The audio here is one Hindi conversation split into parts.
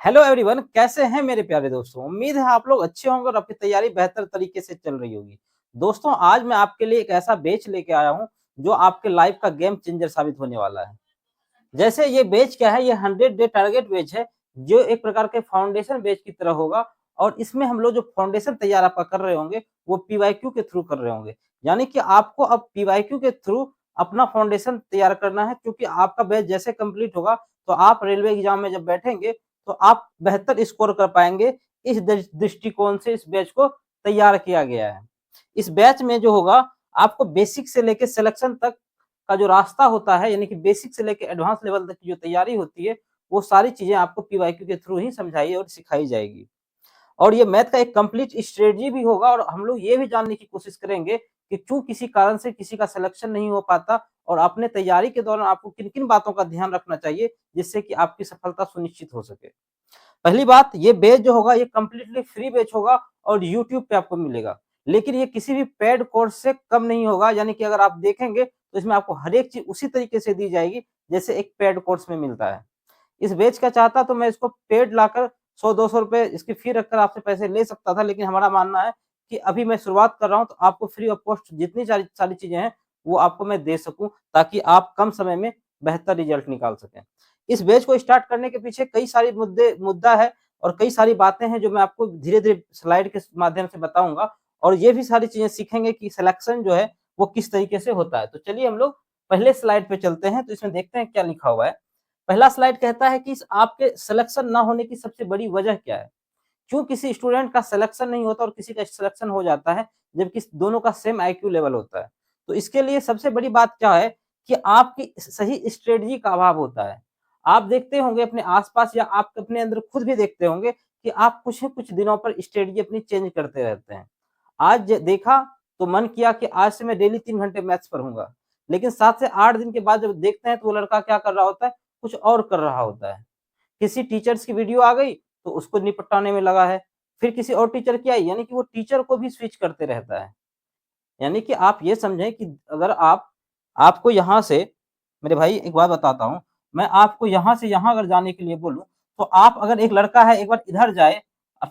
हेलो एवरीवन, कैसे हैं मेरे प्यारे दोस्तों। उम्मीद है आप लोग अच्छे होंगे और आपकी तैयारी बेहतर तरीके से चल रही होगी। दोस्तों, आज मैं आपके लिए एक ऐसा बैच लेके आया हूं जो आपके लाइफ का गेम चेंजर साबित होने वाला है। जैसे ये बैच क्या है, ये 100 डे टारगेट बैच है जो एक प्रकार के फाउंडेशन बैच की तरह होगा। और इसमें हम लोग जो फाउंडेशन तैयार आपका कर रहे होंगे वो पीवाईक्यू के थ्रू कर रहे होंगे। यानी कि आपको अब पीवाईक्यू के थ्रू अपना फाउंडेशन तैयार करना है, क्योंकि आपका बैच जैसे कंप्लीट होगा तो आप रेलवे एग्जाम में जब बैठेंगे तो आप बेहतर स्कोर कर पाएंगे। इस दृष्टिकोण से इस बैच को तैयार किया गया है। इस बैच में जो होगा, आपको बेसिक से लेकर सिलेक्शन तक का जो रास्ता होता है, यानी कि बेसिक से लेकर एडवांस लेवल तक की जो तैयारी होती है, वो सारी चीजें आपको पीवाईक्यू के थ्रू ही समझाई और सिखाई जाएगी। और ये मैथ का एक कंप्लीट स्ट्रेटजी भी होगा। और हम लोग ये भी जानने की कोशिश करेंगे कि क्यों किसी कारण से किसी का सिलेक्शन नहीं हो पाता और अपने तैयारी के दौरान आपको किन किन बातों का ध्यान रखना चाहिए जिससे कि आपकी सफलता सुनिश्चित हो सके। पहली बात, ये बैच जो होगा ये कंप्लीटली फ्री बैच होगा और यूट्यूब पे आपको मिलेगा। लेकिन ये किसी भी पेड कोर्स से कम नहीं होगा। यानी कि अगर आप देखेंगे तो इसमें आपको हर एक चीज उसी तरीके से दी जाएगी जैसे एक पेड कोर्स में मिलता है। इस बैच का चाहता तो मैं इसको पेड लाकर 100-200 रुपए इसकी फी रखकर आपसे पैसे ले सकता था, लेकिन हमारा मानना है कि अभी मैं शुरुआत कर रहा हूं तो आपको फ्री ऑफ कॉस्ट जितनी सारी सारी चीजें हैं वो आपको मैं दे सकूं, ताकि आप कम समय में बेहतर रिजल्ट निकाल सकें। इस बैच को स्टार्ट करने के पीछे कई सारी मुद्दा है और कई सारी बातें हैं जो मैं आपको धीरे धीरे स्लाइड के माध्यम से बताऊंगा। और ये भी सारी चीजें सीखेंगे कि सिलेक्शन जो है वो किस तरीके से होता है। तो चलिए हम लोग पहले स्लाइड पे चलते हैं, तो इसमें देखते हैं क्या लिखा हुआ है। पहला स्लाइड कहता है कि आपके सिलेक्शन ना होने की सबसे बड़ी वजह क्या है। क्यों किसी स्टूडेंट का सिलेक्शन नहीं होता और किसी का सिलेक्शन हो जाता है, जबकि दोनों का सेम आईक्यू लेवल होता है। तो इसके लिए सबसे बड़ी बात क्या है कि आपकी सही स्ट्रेटजी का अभाव होता है। आप देखते होंगे अपने आसपास या आप अपने अंदर खुद भी देखते होंगे कि आप कुछ दिनों पर स्ट्रेटजी अपनी चेंज करते रहते हैं। आज देखा तो मन किया कि आज से मैं डेली 3 घंटे मैथ्स पढ़ूंगा, लेकिन 7 से 8 दिन के बाद जब देखते हैं तो वो लड़का क्या कर रहा होता है, कुछ और कर रहा होता है। किसी टीचर्स की वीडियो आ गई तो उसको निपटाने में लगा है, फिर किसी और टीचर की आई, यानी कि वो टीचर को भी स्विच करते रहता है। यानी कि आप ये समझें कि अगर आपको यहाँ से, मेरे भाई एक बात बताता हूँ, मैं आपको यहाँ से यहाँ अगर जाने के लिए बोलूँ तो आप, अगर एक लड़का है एक बार इधर जाए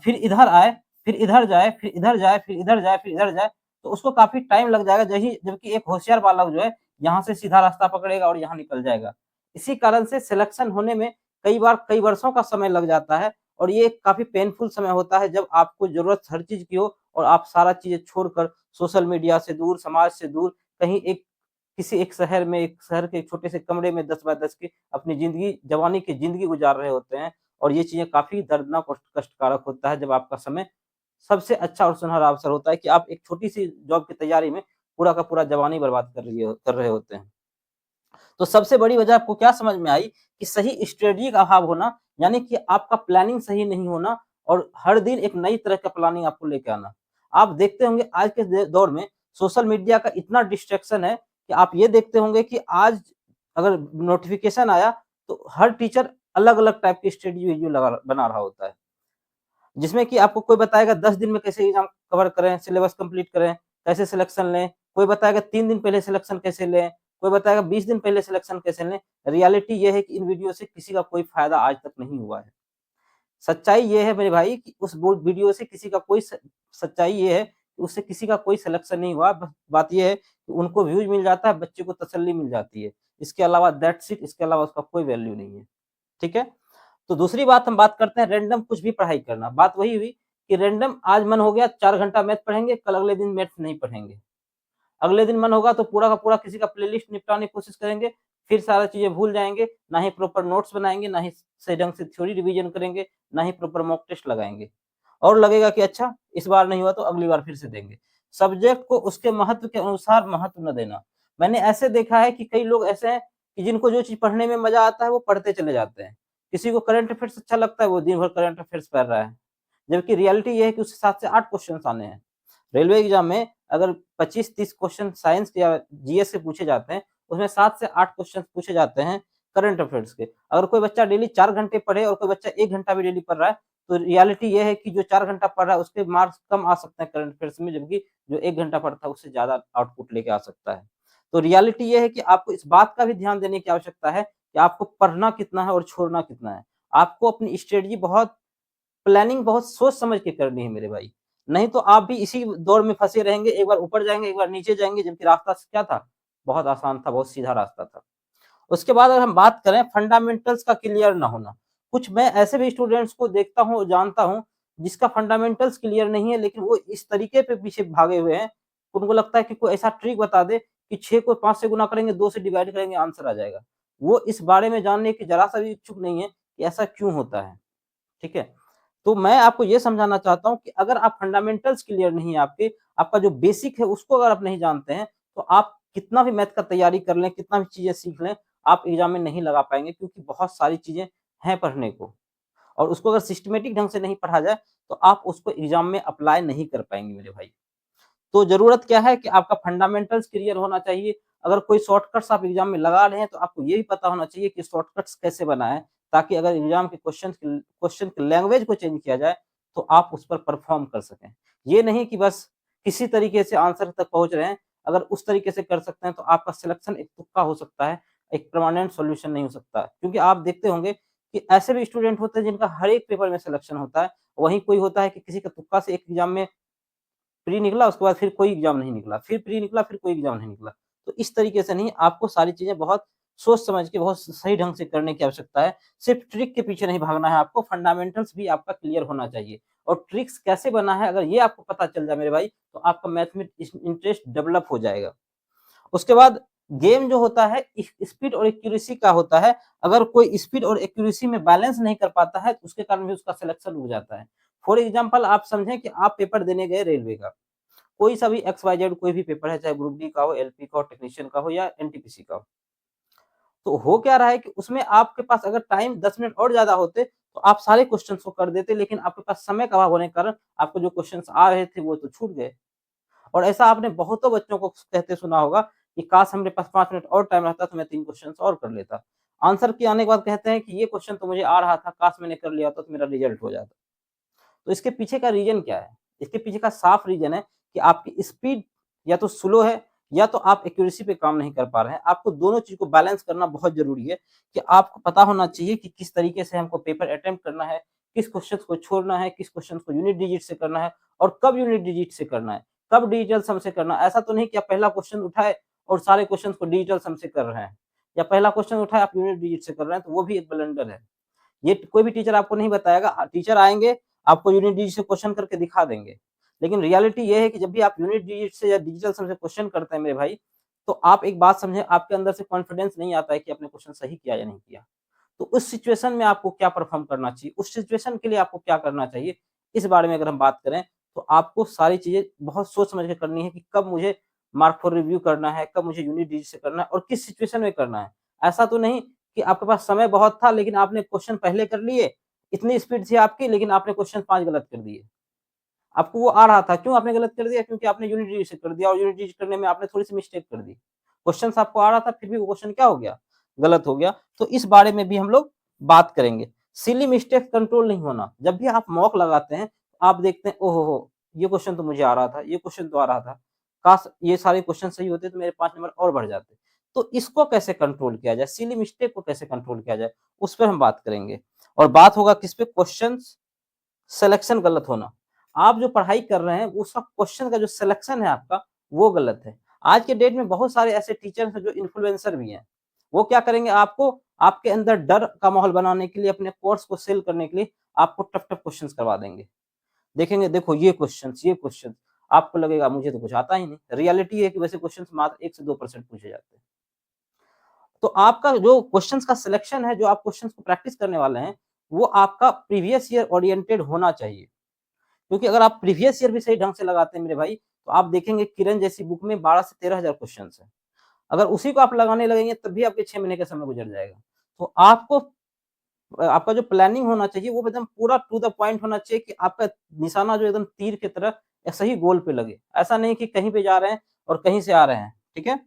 फिर इधर आए, फिर इधर जाए, फिर इधर जाए, फिर इधर जाए, फिर इधर जाए, तो उसको काफी टाइम लग जाएगा। जबकि एक होशियार बालक जो है यहाँ से सीधा रास्ता पकड़ेगा और यहाँ निकल जाएगा। इसी कारण से सिलेक्शन होने में कई बार कई वर्षों का समय लग जाता है। और ये काफी पेनफुल समय होता है जब आपको जरूरत हर चीज की हो और आप सारा चीजें छोड़कर सोशल मीडिया से दूर, समाज से दूर, कहीं किसी एक शहर में, एक शहर के एक छोटे से कमरे में 10 बाय 10 की अपनी जिंदगी, जवानी की जिंदगी गुजार रहे होते हैं। और ये चीजें काफी दर्दनाक और कष्टकारक होता है जब आपका समय सबसे अच्छा और सुनहरा अवसर होता है कि आप एक छोटी सी जॉब की तैयारी में पूरा का पूरा जवानी बर्बाद कर रहे होते हैं। तो सबसे बड़ी वजह आपको क्या समझ में आई कि सही स्ट्रेटजी का अभाव होना, यानी कि आपका प्लानिंग सही नहीं होना और हर दिन एक नई तरह का प्लानिंग आपको लेके आना। आप देखते होंगे आज के दौर में सोशल मीडिया का इतना डिस्ट्रैक्शन है कि आप ये देखते होंगे कि आज अगर नोटिफिकेशन आया तो हर टीचर अलग अलग टाइप की स्ट्रेटजी वीडियो बना रहा होता है, जिसमें कि आपको कोई बताएगा 10 दिन में कैसे एग्जाम कवर करें, सिलेबस कंप्लीट करें, कैसे सिलेक्शन लें। कोई बताएगा 3 दिन पहले सिलेक्शन कैसे लें, कोई बताएगा 20 दिन पहले सिलेक्शन कैसे लें। रियलिटी ये है कि इन वीडियो से किसी का कोई फायदा आज तक नहीं हुआ है। सच्चाई ये है मेरे भाई कि उस वीडियो से किसी का कोई सच्चाई ये है कि उससे किसी का कोई सिलेक्शन नहीं हुआ। बस बात ये है कि उनको व्यूज मिल जाता है, बच्चे को तसल्ली मिल जाती है। इसके अलावा दैट्स इट, इसके अलावा उसका कोई वैल्यू नहीं है। ठीक है। तो दूसरी बात हम बात करते हैं रैंडम कुछ भी पढ़ाई करना। बात वही हुई कि रैंडम आज मन हो गया 4 घंटा मैथ पढ़ेंगे, कल अगले दिन मैथ नहीं पढ़ेंगे। अगले दिन मन होगा तो पूरा का पूरा किसी का प्लेलिस्ट निपटाने की कोशिश करेंगे, फिर सारा चीजें भूल जाएंगे, ना ही प्रॉपर नोट्स बनाएंगे, ना ही सही ढंग से थ्योरी रिवीजन करेंगे, ना ही प्रॉपर मॉक टेस्ट लगाएंगे। और लगेगा कि अच्छा इस बार नहीं हुआ तो अगली बार फिर से देंगे। सब्जेक्ट को उसके महत्व के अनुसार महत्व न देना। मैंने ऐसे देखा है कि कई लोग ऐसे हैं कि जिनको जो चीज पढ़ने में मजा आता है वो पढ़ते चले जाते हैं। किसी को करंट अफेयर्स अच्छा लगता है, वो दिन भर करंट अफेयर्स पढ़ रहा है, जबकि रियलिटी ये है कि उससे 7 से 8 क्वेश्चन आने हैं। रेलवे एग्जाम में अगर 25-30 क्वेश्चन साइंस या जीएस से पूछे जाते हैं, उसमें 7 से 8 क्वेश्चन पूछे जाते हैं करंट अफेयर्स के। अगर कोई बच्चा डेली 4 घंटे पढ़े और कोई बच्चा 1 घंटा भी डेली पढ़ रहा है, तो रियलिटी ये है कि जो 4 घंटा पढ़ रहा है उसके मार्क्स कम आ सकते हैं करंट अफेयर्स में, जबकि जो 1 घंटा पढ़ता है उससे ज्यादा आउटपुट लेके आ सकता है। तो रियलिटी ये है कि आपको इस बात का भी ध्यान देने की आवश्यकता है कि आपको पढ़ना कितना है और छोड़ना कितना है। आपको अपनी स्ट्रेटजी बहुत प्लानिंग बहुत सोच समझ के करनी है मेरे भाई। नहीं तो आप भी इसी दौर में फँसे रहेंगे, एक बार ऊपर जाएँगे, एक बार नीचे जाएँगे, जबकि रास्ता क्या था? बहुत आसान था, बहुत सीधा रास्ता था। उसके बाद अगर हम बात करें फंडामेंटल्स का क्लियर ना होना, कुछ मैं ऐसे भी स्टूडेंट्स को देखता हूँ, जानता हूँ, जिसका फंडामेंटल्स क्लियर नहीं है, लेकिन वो इस तरीके पे पीछे भागे हुए हैं, उनको लगता है कि कोई ऐसा ट्रिक बता दे कि 6 को 5 से गुना करेंगे, 2 से डिवाइड करेंगे, आंसर आ जाएगा। वो इस बारे में जानने की ज़रा-सा भी इच्छुक नहीं है कि ऐसा क्यों होता है, ठीक है? तो मैं आपको ये समझाना चाहता हूँ कि अगर आप फंडामेंटल्स क्लियर नहीं है आपके, आपका जो बेसिक है उसको अगर आप नहीं जानते हैं, तो आप कितना भी मैथ का तैयारी कर लें, कितना भी चीज़ें सीख लें, आप एग्ज़ाम में नहीं लगा पाएँगे क्योंकि बहुत सारी चीज़ें हैं पढ़ने को और उसको अगर सिस्टमैटिक ढंग से नहीं पढ़ा जाए, तो आप उसको एग्ज़ाम में अप्लाई नहीं कर पाएँगे मेरे भाई। तो ज़रूरत क्या है कि आपका फंडामेंटल्स क्लियर होना चाहिए। अगर कोई शॉर्टकट्स आप एग्ज़ाम में लगा रहे हैं, तो आपको ये भी पता होना चाहिए कि शॉर्टकट्स कैसे बनाएँ, ताकि अगर एग्ज़ाम के क्वेश्चन की लैंग्वेज को चेंज किया जाए, तो आप उस पर परफ़ॉर्म कर सकें। ये नहीं कि बस किसी तरीके से आंसर तक पहुँच रहे हैं, अगर उस तरीके से कर सकते हैं, तो आपका सिलेक्शन एक तुक्का हो सकता है, एक परमानेंट सॉल्यूशन नहीं हो सकता। क्योंकि आप देखते होंगे कि ऐसे भी स्टूडेंट होते हैं जिनका हर एक पेपर में सिलेक्शन होता है, वहीं कोई होता है कि किसी का तुक्का से एक एग्ज़ाम में प्री निकला, उसके बाद फिर कोई एग्ज़ाम नहीं निकला, फिर प्री निकला, फिर कोई एग्ज़ाम नहीं निकला। तो इस तरीके से नहीं, आपको सारी चीज़ें बहुत सोच समझ के, बहुत सही ढंग से करने की आवश्यकता है। सिर्फ़ ट्रिक के पीछे नहीं भागना है आपको, फंडामेंटल्स भी आपका क्लियर होना चाहिए। और ट्रिक्स कैसे बना है, अगर ये आपको पता चल जाए मेरे भाई, तो आपका मैथ में इंटरेस्ट डेवलप हो जाएगा। उसके बाद गेम जो होता है स्पीड और एक्यूरेसी का होता है। अगर कोई स्पीड और एक्यूरेसी में बैलेंस नहीं कर पाता है, तो उसके कारण भी उसका सिलेक्शन रुक जाता है। फॉर एग्ज़ाम्पल आप समझें कि आप पेपर देने गए रेलवे का। कोई सा भी एक्स वाई जेड कोई भी पेपर है, चाहे ग्रुप डी का हो, एलपी का हो, टेक्नीशियन का हो या एनटीपीसी का हो। तो हो क्या रहा है कि उसमें आपके पास अगर टाइम 10 मिनट और ज़्यादा होते, तो आप सारे क्वेश्चन्स को कर देते, लेकिन आपके पास समय का अभाव होने के कारण आपको जो क्वेश्चन्स आ रहे थे, वो तो छूट गए। और ऐसा आपने बहुतों बच्चों को कहते सुना होगा कि काश मेरे पास 5 मिनट और टाइम रहता तो मैं 3 क्वेश्चन्स और कर लेता। आंसर के आने के बाद कहते हैं कि ये क्वेश्चन तो मुझे आ रहा था, काश मैंने कर लिया होता तो मेरा रिजल्ट हो जाता। तो इसके पीछे का रीज़न क्या है? इसके पीछे का साफ रीज़न है कि आपकी स्पीड या तो स्लो है या तो आप एक्यूरेसी पे काम नहीं कर पा रहे हैं। आपको दोनों चीज़ को बैलेंस करना बहुत ज़रूरी है कि आपको पता होना चाहिए कि किस तरीके से हमको पेपर अटेम्प्ट करना है, किस क्वेश्चन्स को छोड़ना है, किस क्वेश्चन्स को यूनिट डिजिट से करना है और कब यूनिट डिजिट से करना है, कब डिजिटल सम से करना है। ऐसा तो नहीं कि आप पहला क्वेश्चन उठाए और सारे क्वेश्चन्स को डिजिटल सम से कर रहे हैं या पहला क्वेश्चन उठाए आप यूनिट डिजिट से कर रहे हैं, तो वो भी एक ब्लंडर है। ये कोई भी टीचर आपको नहीं बताएगा। टीचर आएँगे, आपको यूनिट डिजिट से क्वेश्चन करके दिखा देंगे। लेकिन रियलिटी ये है कि जब भी आप यूनिट डिजिट से या डिजिटल सम से क्वेश्चन करते हैं मेरे भाई, तो आप एक बात समझें, आपके अंदर से कॉन्फिडेंस नहीं आता है कि आपने क्वेश्चन सही किया या नहीं किया। तो उस सिचुएशन में आपको क्या परफ़ॉर्म करना चाहिए, उस सिचुएशन के लिए आपको क्या करना चाहिए, इस बारे में अगर हम बात करें, तो आपको सारी चीज़ें बहुत सोच समझ के करनी है कि कब मुझे मार्क फॉर रिव्यू करना है, कब मुझे यूनिट डिजिट से करना है और किस सिचुएशन में करना है। ऐसा तो नहीं कि आपके पास समय बहुत था लेकिन आपने क्वेश्चन पहले कर लिए, इतनी स्पीड थी आपकी लेकिन आपने क्वेश्चन 5 गलत कर दिए। आपको वो आ रहा था, क्यों आपने गलत कर दिया? क्योंकि आपने यूनिट डिजिट से कर दिया और यूनिट डिजिट करने में आपने थोड़ी-सी मिस्टेक कर दी। क्वेश्चन्स आपको आ रहा था, फिर भी वो क्वेश्चन क्या हो गया? गलत हो गया। तो इस बारे में भी हम लोग बात करेंगे। सिली मिस्टेक कंट्रोल नहीं होना। जब भी आप मॉक लगाते हैं, आप देखते हैं, ओह हो हो! ये क्वेश्चन तो मुझे आ रहा था, ये क्वेश्चन तो आ रहा था। काश ये सारे क्वेश्चन सही होते तो मेरे 5 नंबर और बढ़ जाते। तो इसको कैसे कंट्रोल किया जाए? सिली मिस्टेक को कैसे कंट्रोल किया जाए? उस पे हम बात करेंगे। और बात होगा किस पे? क्वेश्चन्स सिलेक्शन गलत होना। आप जो पढ़ाई कर रहे हैं, उसका क्वेश्चन का जो सिलेक्शन है आपका, वो गलत है। आज के डेट में बहुत सारे ऐसे टीचर्स हैं जो इन्फ्लुएंसर भी हैं। वो क्या करेंगे, आपको आपके अंदर डर का माहौल बनाने के लिए, अपने कोर्स को सेल करने के लिए आपको टफ-टफ क्वेश्चन्स करवा देंगे। देखेंगे, देखो ये क्वेश्चन्स, आपको लगेगा मुझे तो कुछ आता ही नहीं। रियलिटी ये है कि वैसे क्वेश्चन्स मात्र 1 से 2% पूछे जाते हैं। तो आपका जो क्वेश्चन्स का सिलेक्शन है, जो आप क्वेश्चन्स को प्रैक्टिस करने वाले हैं, वो आपका प्रीवियस ईयर ओरिएंटेड होना चाहिए। क्योंकि अगर आप प्रीवियस ईयर भी सही ढंग से लगाते हैं मेरे भाई, तो आप देखेंगे किरण जैसी बुक में 12 से 13,000 क्वेश्चंस हैं। अगर उसी को आप लगाने लगेंगे तब भी आपके 6 महीने का समय गुजर जाएगा। तो आपको आपका जो प्लानिंग होना चाहिए वो एकदम पूरा टू द पॉइंट होना चाहिए कि आपका निशाना जो एकदम तीर की तरह सही गोल पे लगे। ऐसा नहीं कि कहीं पे जा रहे हैं और कहीं से आ रहे हैं, ठीक है?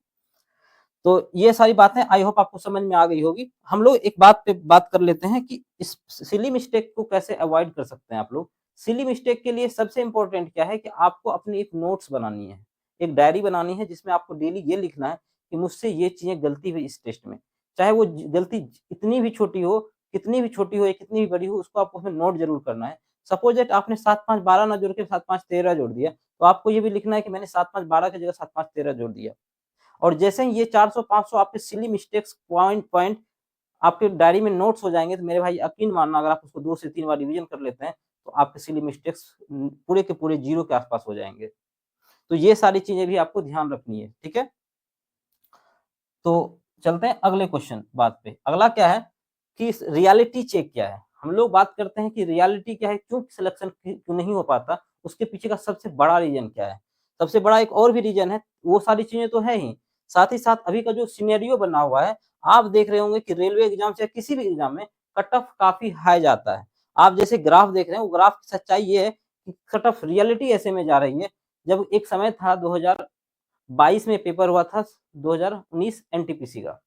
तो ये सारी बातें आई होप आपको समझ में आ गई होगी। हम लोग एक बात पे बात कर लेते हैं कि इस सिली मिस्टेक को कैसे अवॉइड कर सकते हैं आप लोग। सिली मिस्टेक के लिए सबसे इम्पोर्टेंट क्या है कि आपको अपनी एक नोट्स बनानी है, एक डायरी बनानी है जिसमें आपको डेली ये लिखना है कि मुझसे ये चीज़ें गलती हुई इस टेस्ट में। चाहे वो ज गलती इतनी भी छोटी हो कितनी भी छोटी हो या कितनी भी बड़ी हो, उसको आपको उसमें नोट ज़रूर करना है। सपोज़ दैट आपने 7, 5, 12 ना जोड़ के 7, 5, 13 जोड़ दिया, तो आपको ये भी लिखना है कि मैंने 7, 5, 12 की जगह 7, 5, 13 जोड़ दिया। और जैसे ही ये 400, 500 आपके सिली मिस्टेक्स पॉइंट पॉइंट आपके डायरी में नोट्स हो जाएँगे, तो मेरे भाई यकीन मानना, अगर आप उसको 2 से 3 बार रिवीजन कर लेते हैं, तो आपके सिली मिस्टेक्स पूरे के पूरे 0 के आस-पास हो जाएँगे। तो ये सारी चीज़ें भी आपको ध्यान रखनी है, ठीक है? तो चलते हैं अगले क्वेश्चन बात पे। अगला क्या है कि रियलिटी चेक क्या है? हम लोग बात करते हैं कि रियलिटी क्या है, क्यों सिलेक्शन क्यों नहीं हो पाता, उसके पीछे का सबसे बड़ा रीज़न क्या है? सबसे बड़ा एक और भी रीज़न है, वो सारी चीज़ें तो है ही, साथ ही साथ अभी का जो सिनेरियो बना हुआ है, आप देख रहे होंगे कि रेलवे एग्ज़ाम चाहे किसी भी एग्ज़ाम में कट ऑफ काफ़ी हाई जाता है। आप जैसे ग्राफ देख रहे हैं, वो ग्राफ की सच्चाई ये है कि कट ऑफ रियलिटी ऐसे में जा रही है, जब एक समय था 2022 में पेपर हुआ था 2019 एनटीपीसी का।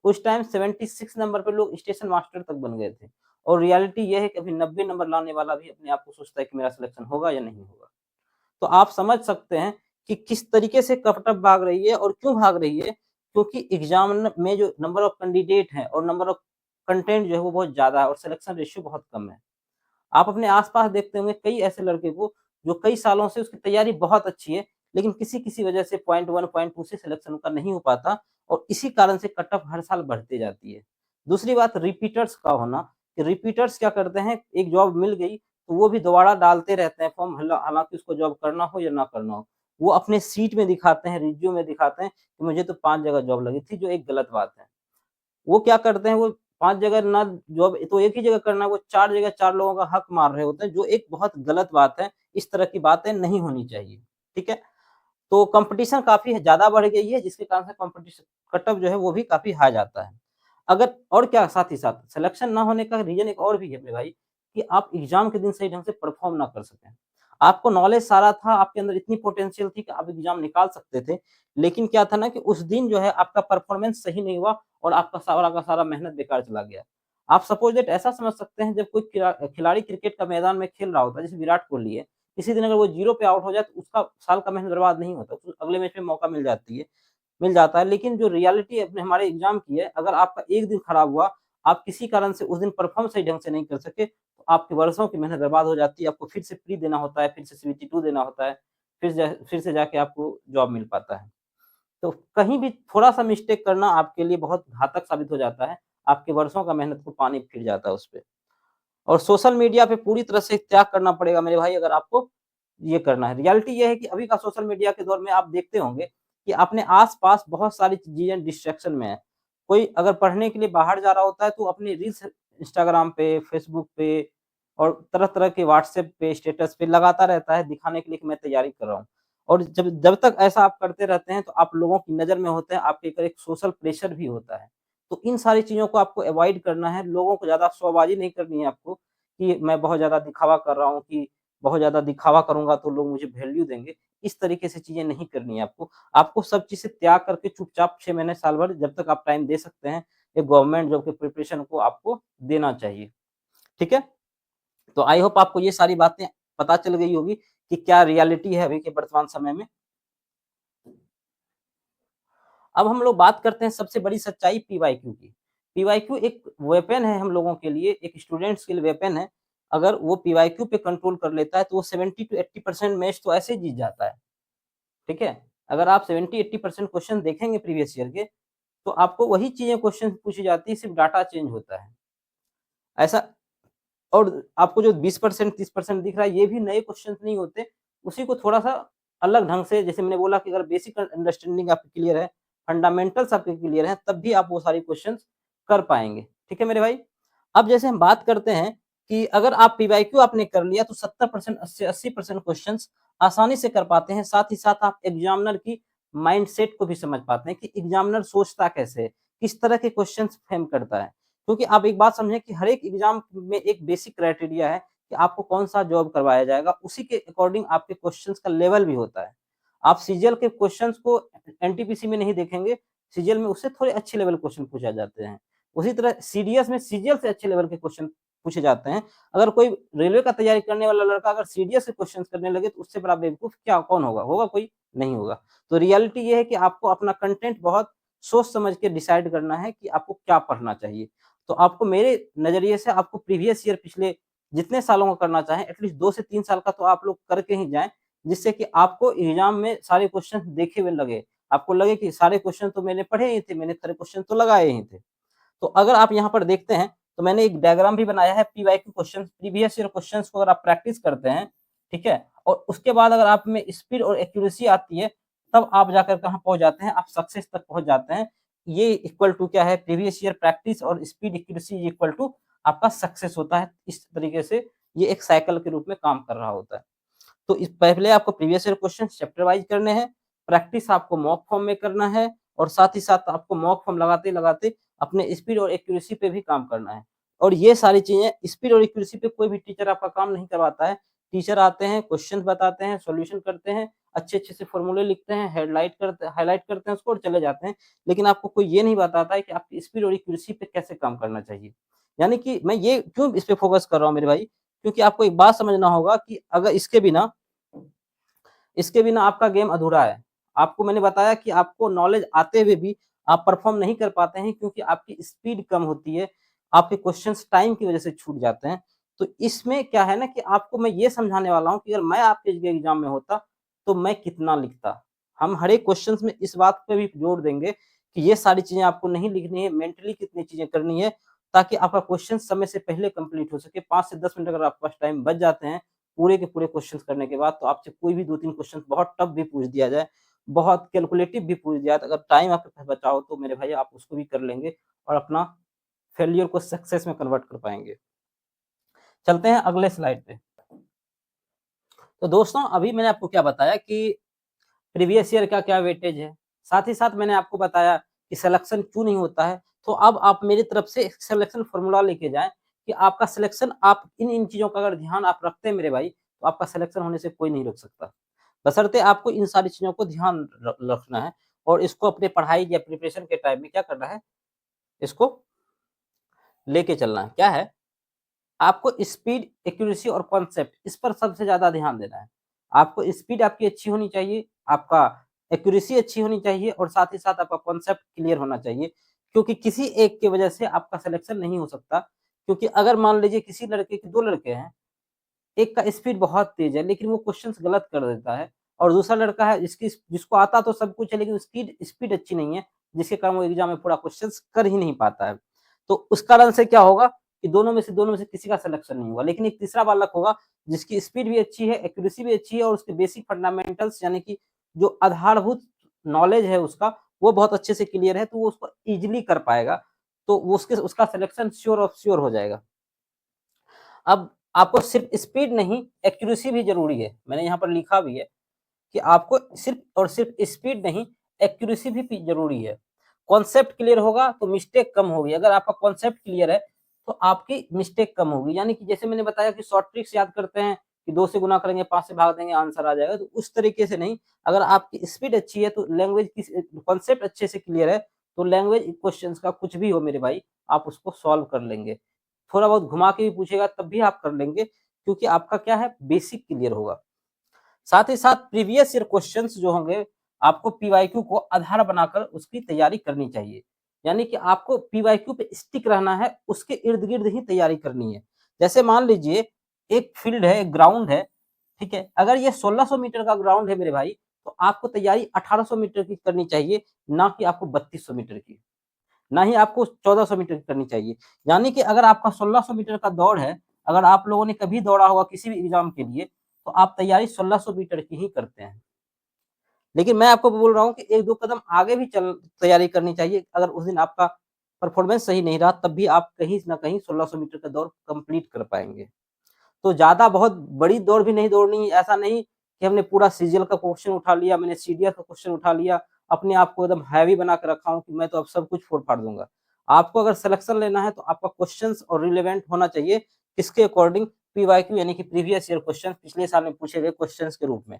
उस टाइम 76 नंबर पे लोग स्टेशन मास्टर तक बन गए थे और रियलिटी ये है कि अभी 90 नंबर लाने वाला भी अपने आप को सोचता है कि मेरा सिलेक्शन होगा या नहीं होगा। तो आप समझ सकते हैं कि किस तरीके से कट ऑफ भाग रही है और क्यों भाग रही है, क्योंकि एग्ज़ाम में जो नंबर ऑफ कैंडिडेट हैं और नंबर ऑफ कंटेंट जो है वो बहुत ज़्यादा है और सिलेक्शन रेशियो बहुत कम है। आप अपने आस-पास देखते होंगे कई ऐसे लड़के को जो कई सालों से उसकी तैयारी बहुत अच्छी है, लेकिन किसी-किसी वजह से पॉइंट 1, पॉइंट 2 से सिलेक्शन उनका नहीं हो पाता और इसी कारण से कट ऑफ हर साल बढ़ती जाती है। दूसरी बात रिपीटर्स का होना, कि रिपीटर्स क्या करते हैं, एक जॉब मिल गई तो वो भी दोबारा डालते रहते हैं फॉर्म, हालाँकि उसको जॉब करना हो या ना करना हो। वो अपने सीट में दिखाते हैं, रिज़्यूम में दिखाते हैं कि मुझे तो 5 जगह जॉब लगी थी, जो एक गलत बात है। वो क्या करते हैं, वो 5 जगह ना जॉब तो एक ही जगह करना है, वो 4 जगह 4 लोगों का हक मार रहे होते हैं, जो एक बहुत गलत बात है। इस तरह की बातें नहीं होनी चाहिए, ठीक है? तो कॉम्पिटिशन काफ़ी ज़्यादा बढ़ गई है, जिसके कारण से कॉम्पिटिशन कट ऑफ जो है वो भी काफ़ी हाई जाता है। अगर और क्या, साथ ही साथ सिलेक्शन ना होने का रीज़न एक और भी है मेरे भाई, कि आप एग्ज़ाम के दिन सही ढंग से परफ़ॉर्म ना कर सकें। आपको नॉलेज सारा था, आपके अंदर इतनी पोटेंशियल थी कि आप एग्ज़ाम निकाल सकते थे, लेकिन क्या था ना कि उस दिन जो है आपका परफ़ॉर्मेंस सही नहीं हुआ और आपका सारा का सारा मेहनत बेकार चला गया। आप सपोज़ दैट ऐसा समझ सकते हैं, जब कोई खिलाड़ी क्रिकेट का मैदान में खेल रहा होता है, जैसे विराट कोहली है, किसी दिन अगर वो 0 पे आउट हो जाए तो उसका साल का मेहनत बर्बाद नहीं होता, उसको अगले मैच में मौका मिल जाता है। लेकिन जो रियलिटी अपने हमारे एग्ज़ाम की है, अगर आपका एक दिन खराब हुआ, आप किसी कारण से उस दिन परफ़ॉर्म सही ढंग से नहीं कर सके, तो आपकी वर्षों की मेहनत बर्बाद हो जाती है। आपको फिर से प्री देना होता है, फिर से सीबीटी 2 देना होता है, फिर से जाके आपको जॉब मिल पाता है। तो कहीं भी थोड़ा-सा मिस्टेक करना आपके लिए बहुत घातक साबित हो जाता है। आपके वर्षों का मेहनत को पानी फिर जाता है उसपे। और सोशल मीडिया पे पूरी तरह से त्याग करना पड़ेगा मेरे भाई, अगर आपको ये करना है। रियलिटी ये है कि अभी का सोशल मीडिया के दौर में आप देखते होंगे कि अपने आस-पास बहुत सारी चीज़ें डिस्ट्रैक्शन में है। कोई अगर पढ़ने के लिए बाहर जा रहा होता है तो अपनी रील्स इंस्टाग्राम पे, फेसबुक पे और तरह-तरह के व्हाट्सएप पे, स्टेटस पे लगाता रहता है दिखाने के लिए कि मैं तैयारी कर रहा हूँ। और जब जब तक ऐसा आप करते रहते हैं तो आप लोगों की नज़र में होते हैं, आपके ऊपर एक सोशल प्रेशर भी होता है। तो इन सारी चीज़ों को आपको अवॉइड करना है, लोगों को ज़्यादा शोबाजी नहीं करनी है आपको, कि मैं बहुत ज़्यादा दिखावा कर रहा हूँ, कि बहुत ज़्यादा दिखावा करूँगा तो लोग मुझे वैल्यू देंगे। इस तरीके से चीज़ें नहीं करनी है आपको। आपको सब चीज़ से त्याग करके चुपचाप 6 महीने, साल भर जब तक आप टाइम दे सकते हैं, एक गवर्नमेंट जॉब के प्रिपरेशन को आपको देना चाहिए। ठीक है? तो आई होप आपको ये सारी बातें पता चल गई होगी कि क्या रियलिटी है अभी के वर्तमान समय में। अब हम लोग बात करते हैं सबसे बड़ी सच्चाई पीवाईक्यू की। पीवाईक्यू एक वेपन है हम लोगों के लिए, एक स्टूडेंट्स के लिए वेपन है। अगर वो पीवाईक्यू पे कंट्रोल कर लेता है तो वो 70 टू 80% मैच तो ऐसे ही जीत जाता है, ठीक है? अगर आप 70-80% क्वेश्चन देखेंगे प्रीवियस ईयर के, तो आपको वही चीज़ें क्वेश्चन पूछी जाती है, सिर्फ डाटा चेंज होता है। ऐसा और आपको जो 20% 30% दिख रहा है, ये भी नए क्वेश्चन्स नहीं होते, उसी को थोड़ा-सा अलग ढंग से, जैसे मैंने बोला कि अगर बेसिक अंडरस्टैंडिंग आपकी क्लियर है, फंडामेंटल्स आपके क्लियर हैं, तब भी आप वो सारी क्वेश्चन्स कर पाएँगे। ठीक है मेरे भाई? अब जैसे हम बात करते हैं कि अगर आप पीवाईक्यू आपने कर लिया तो 70% से 80% क्वेश्चन्स आसानी से कर पाते हैं। साथ ही साथ आप एग्ज़ामिनर की माइंडसेट को भी समझ पाते हैं कि एग्ज़ामिनर सोचता कैसे है, किस तरह के क्वेश्चन्स फ्रेम करता है। क्योंकि आप एक बात समझें कि हर एक एग्ज़ाम में एक बेसिक क्राइटेरिया है कि आपको कौन-सा जॉब करवाया जाएगा, उसी के अकॉर्डिंग आपके क्वेश्चन्स का लेवल भी होता है। आप सीजीएल के क्वेश्चन्स को एनटीपीसी में नहीं देखेंगे, सीजीएल में उससे थोड़े अच्छे लेवल क्वेश्चन पूछा जाते हैं। उसी तरह सीडीएस में सीजीएल से अच्छे लेवल के क्वेश्चन पूछे जाते हैं। अगर कोई रेलवे का तैयारी करने वाला लड़का अगर सीडीएस के क्वेश्चन्स करने लगे तो उससे बड़ा बेवकूफ़ क्या कौन होगा? होगा कोई? नहीं होगा। तो रियलिटी ये है कि आपको अपना कंटेंट बहुत सोच समझ के डिसाइड करना है कि आपको क्या पढ़ना चाहिए। तो आपको मेरे नज़रिए से आपको प्रीवियस ईयर पिछले जितने सालों का करना चाहें एटलीस्ट 2 से 3 साल का तो आप लोग करके ही जाएँ, जिससे कि आपको एग्ज़ाम में सारे क्वेश्चन देखे हुए लगे। आपको लगे कि सारे क्वेश्चन तो मैंने पढ़े ही थे, मैंने सारे क्वेश्चन तो लगाए ही थे। तो अगर आप यहाँ पर देखते हैं, तो मैंने एक डायग्राम भी बनाया है PYQ question previous year questions को अगर आप प्रैक्टिस करते हैं, ठीक है? और उसके बाद अगर आप में स्पीड और एक्यूरेसी आती है, तब आप जाकर कहाँ पहुँच जाते हैं, आप सक्सेस तक पहुँच जाते हैं। ये इक्वल टू क्या है, प्रीवियस ईयर प्रैक्टिस और स्पीड एक्यूरेसी इक्वल टू आपका सक्सेस होता है। इस तरीके से ये एक साइकिल के रूप में काम कर रहा होता है। तो इस पहले आपको previous year question chapter wise करने हैं, प्रैक्टिस आपको मॉक फॉर्म में करना है और साथ ही साथ आपको मॉक फॉर्म लगाते-लगाते अपने स्पीड और एक्यूरेसी पे भी काम करना है। और ये सारी चीज़ें स्पीड और एक्यूरेसी पे कोई भी टीचर आपका काम नहीं करवाता है। टीचर आते हैं, क्वेश्चंस बताते हैं, सॉल्यूशन करते हैं, अच्छे-अच्छे से फॉर्मूले लिखते हैं, हाइलाइट करते हैं उसको और चले जाते हैं। लेकिन आपको कोई ये नहीं बताता है कि आपकी स्पीड और एक्यूरेसी पे कैसे काम करना चाहिए। यानी कि मैं ये क्यों इस पे फोकस कर रहा हूँ मेरे भाई, क्योंकि आपको एक बात समझना होगा कि अगर इसके बिना आपका गेम अधूरा है। आपको मैंने बताया कि आपको नॉलेज आते हुए भी आप परफ़ॉर्म नहीं कर पाते हैं क्योंकि आपकी स्पीड कम होती है, आपके क्वेश्चन्स टाइम की वज़ह से छूट जाते हैं। तो इसमें क्या है ना कि आपको मैं ये समझाने वाला हूँ कि अगर मैं आपके एग्ज़ाम में होता, तो मैं कितना लिखता। हम हर एक क्वेश्चन्स में इस बात पे भी जोर देंगे कि ये सारी चीज़ें आपको नहीं लिखनी है, मेंटली कितनी चीज़ें करनी है, ताकि आपका क्वेश्चन समय से पहले कंप्लीट हो सके। 5 से 10 मिनट अगर आपके पास टाइम बच जाते हैं, पूरे के पूरे क्वेश्चंस करने के बाद तो आपसे कोई भी 2-3 क्वेश्चन बहुत टफ भी पूछ दिया जाए, बहुत कैलकुलेटिव भी पूछ दिया जाए, अगर टाइम आपके पास बचा हो तो मेरे भाई आप उसको भी कर लेंगे और अपना फेल्योर को सक्सेस में कन्वर्ट कर पाएँगे। चलते हैं अगले स्लाइड पे। तो दोस्तों अभी मैंने आपको क्या बताया कि प्रीवियस ईयर का क्या वेटेज है, साथ ही साथ मैंने आपको बताया कि सिलेक्शन क्यों नहीं होता है। तो अब आप मेरी तरफ से एक सिलेक्शन फ़ॉर्मूला लेके जाएँ कि आपका सिलेक्शन आप इन-इन चीज़ों का अगर ध्यान आप रखते हैं मेरे भाई, तो आपका सिलेक्शन होने से कोई नहीं रोक सकता। बशर्ते आपको इन सारी चीज़ों को ध्यान रखना है और इसको अपनी पढ़ाई या प्रिपरेशन के टाइम में क्या करना है, इसको लेके चलना है। क्या है, आपको स्पीड, एक्यूरेसी और कॉन्सेप्ट इस पर सबसे ज़्यादा ध्यान देना है। आपको स्पीड आपकी अच्छी होनी चाहिए, आपका एक्यूरेसी अच्छी होनी चाहिए और साथ ही साथ आपका कॉन्सेप्ट क्लियर होना चाहिए। क्योंकि किसी एक की वजह से आपका सिलेक्शन नहीं हो सकता। क्योंकि अगर मान लीजिए किसी लड़के के 2 लड़के हैं, एक का स्पीड बहुत तेज़ है लेकिन वो क्वेश्चन्स गलत कर देता है और दूसरा लड़का है जिसको आता तो सब कुछ है लेकिन उसकी स्पीड अच्छी नहीं है, जिसके कारण वो एग्ज़ाम में पूरा क्वेश्चन्स कर ही नहीं पाता है। तो उस कारण से क्या होगा कि दोनों में से किसी का सिलेक्शन नहीं हुआ। लेकिन एक तीसरा बालक होगा जिसकी स्पीड भी अच्छी है, एक्यूरेसी भी अच्छी है और उसके बेसिक फंडामेंटल्स यानी कि जो आधारभूत नॉलेज है उसका, वो बहुत अच्छे से क्लियर है तो वो उसको ईज़िली कर पाएगा। तो वो उसका सिलेक्शन श्योर ऑफ श्योर हो जाएगा। अब आपको सिर्फ स्पीड नहीं, एक्यूरेसी भी ज़रूरी है। मैंने यहाँ पर लिखा भी है कि आपको सिर्फ और सिर्फ स्पीड नहीं, एक्यूरेसी भी ज़रूरी है। कॉन्सेप्ट क्लियर होगा तो मिस्टेक कम होगी। अगर आपका कॉन्सेप्ट क्लियर है, तो आपकी मिस्टेक कम होगी। यानी कि जैसे मैंने बताया कि शॉर्ट ट्रिक्स याद करते हैं कि 2 से गुना करेंगे, 5 से भाग देंगे, आंसर आ जाएगा। तो उस तरीके से नहीं, अगर आपकी स्पीड अच्छी है, तो लैंग्वेज की कॉन्सेप्ट अच्छे से क्लियर है, तो लैंग्वेज क्वेश्चन्स का कुछ भी हो मेरे भाई, आप उसको सॉल्व कर लेंगे। थोड़ा बहुत घुमा के भी पूछेगा तब भी आप कर लेंगे क्योंकि आपका क्या है बेसिक क्लियर होगा। साथ ही साथ प्रीवियस ईयर क्वेश्चंस जो होंगे आपको पीवाईक्यू को आधार बनाकर उसकी तैयारी करनी चाहिए। यानी कि आपको पीवाईक्यू पे स्टिक रहना है, उसके इर्द-गिर्द ही तैयारी करनी है। जैसे मान लीजिए एक फील्ड है, एक ग्राउंड है, ठीक है? अगर ये 1600 मीटर का ग्राउंड है मेरे भाई, तो आपको तैयारी 1800 मीटर की करनी चाहिए, ना कि आपको 3200 मीटर की। ना ही आपको 1400 मीटर की करनी चाहिए। यानी कि अगर आपका 1600 मीटर का दौड़ है, अगर आप लोगों ने कभी दौड़ा होगा किसी भी एग्ज़ाम के लिए, तो आप तैयारी 1600 मीटर की ही करते हैं। लेकिन मैं आपको बोल रहा हूँ कि 1-2 कदम आगे भी चल तैयारी करनी चाहिए। अगर उस दिन आपका परफॉर्मेंस सही नहीं रहा, तब भी आप कहीं न कहीं 1600 मीटर का दौड़ कंप्लीट कर पाएँगे। तो ज़्यादा बहुत बड़ी दौड़ भी नहीं दौड़नी है, ऐसा नहीं कि हमने पूरा सीजीएल का क्वेश्चन उठा लिया, मैंने सीडीएस का क्वेश्चन उठा लिया, अपने आप को एकदम हैवी बना के रखा हूँ कि मैं तो अब सब कुछ फोड़-फाड़ दूँगा। आपको अगर सिलेक्शन लेना है तो आपका क्वेश्चन्स और रिलेवेंट होना चाहिए, किसके अकॉर्डिंग पीवाईक्यू यानी कि प्रीवियस ईयर क्वेश्चन पिछले साल में पूछे गए क्वेश्चन्स के रूप में।